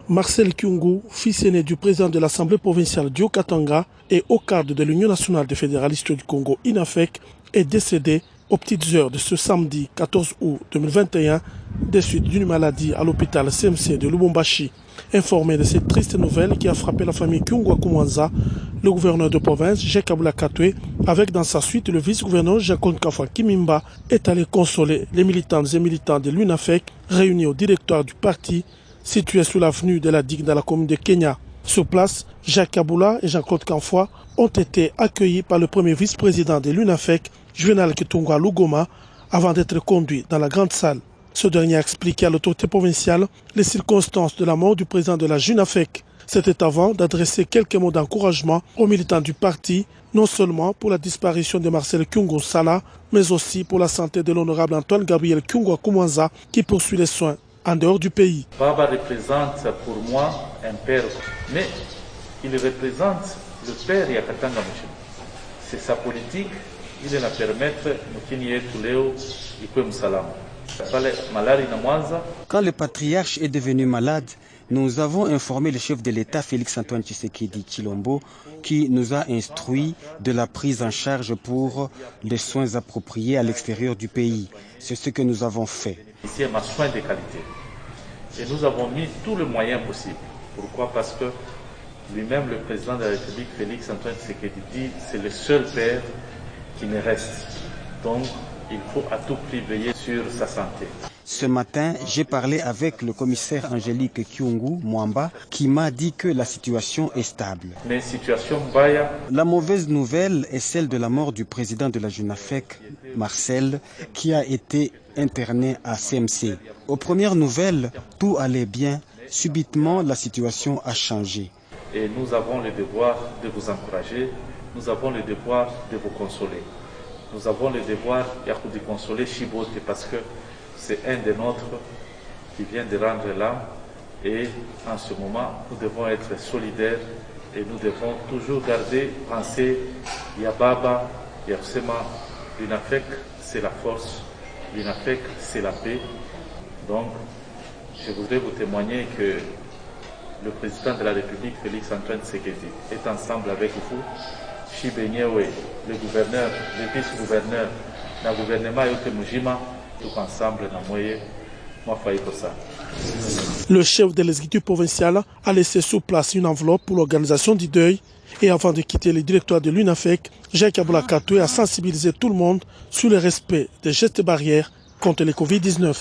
Marcel Kyungu, fils aîné du président de l'Assemblée provinciale du Haut-Katanga et au cadre de l'Union nationale des fédéralistes du Congo, INAFEC, est décédé aux petites heures de ce samedi 14 août 2021 des suites d'une maladie à l'hôpital CMC de Lubumbashi. Informé de cette triste nouvelle qui a frappé la famille Kyungu à Koumanza, le gouverneur de province, Jacques Kabula Katwe, avec dans sa suite le vice-gouverneur Jacques Kafa Kimimba, est allé consoler les militantes et militants de l'UNAFEC réunis au directoire du parti situé sous l'avenue de la Digue dans la commune de Kenya. Sur place, Jacques Kabula et Jean-Claude Kanfoua ont été accueillis par le premier vice-président de l'UNAFEC, Juvenal Kitungwa Lugoma, avant d'être conduits dans la grande salle. Ce dernier a expliqué à l'autorité provinciale les circonstances de la mort du président de la JUNAFEC. C'était avant d'adresser quelques mots d'encouragement aux militants du parti, non seulement pour la disparition de Marcel Kyungu Sala, mais aussi pour la santé de l'honorable Antoine Gabriel Kyungu Koumanza qui poursuit les soins en dehors du pays. Baba représente pour moi un père, mais il représente le père Yakatanga Mouchim. C'est sa politique, il la permet Moukini Tuleo Ikwe Msalam. Quand le patriarche est devenu malade, nous avons informé le chef de l'État, Félix-Antoine Tshisekedi Tshilombo, qui nous a instruit de la prise en charge pour les soins appropriés à l'extérieur du pays. C'est ce que nous avons fait. Ici, un soin de qualité. Et nous avons mis tous les moyens possibles. Pourquoi? Parce que lui-même, le président de la République, Félix-Antoine Tshisekedi, dit c'est le seul père qui me reste. Donc, il faut à tout prix veiller sur sa santé. Ce matin, j'ai parlé avec le commissaire Angélique Kyungu Mwamba qui m'a dit que la situation est stable. Mais situation baya. La mauvaise nouvelle est celle de la mort du président de la JUNAFEC, Marcel, qui a été interné à CMC. Aux premières nouvelles, tout allait bien. Subitement, la situation a changé. Et nous avons le devoir de vous encourager, nous avons le devoir de vous consoler. Nous avons le devoir de consoler Chibote parce que c'est un des nôtres qui vient de rendre l'âme et en ce moment nous devons être solidaires et nous devons toujours garder, penser Yababa, Yarsema, l'UNAFEC c'est la force, l'UNAFEC c'est la paix. Donc je voudrais vous témoigner que le président de la République, Félix-Antoine Tshisekedi, est ensemble avec vous. Chibenyewe, le gouverneur, le vice-gouverneur, le gouvernement Yote Mujima, tout ensemble dans Moye, Mwafaïkosa. Le chef de l'exécutif provincial a laissé sur place une enveloppe pour l'organisation du deuil et avant de quitter le directoire de l'UNAFEC, Jacques Kabula Katwe a sensibilisé tout le monde sur le respect des gestes barrières contre le Covid-19.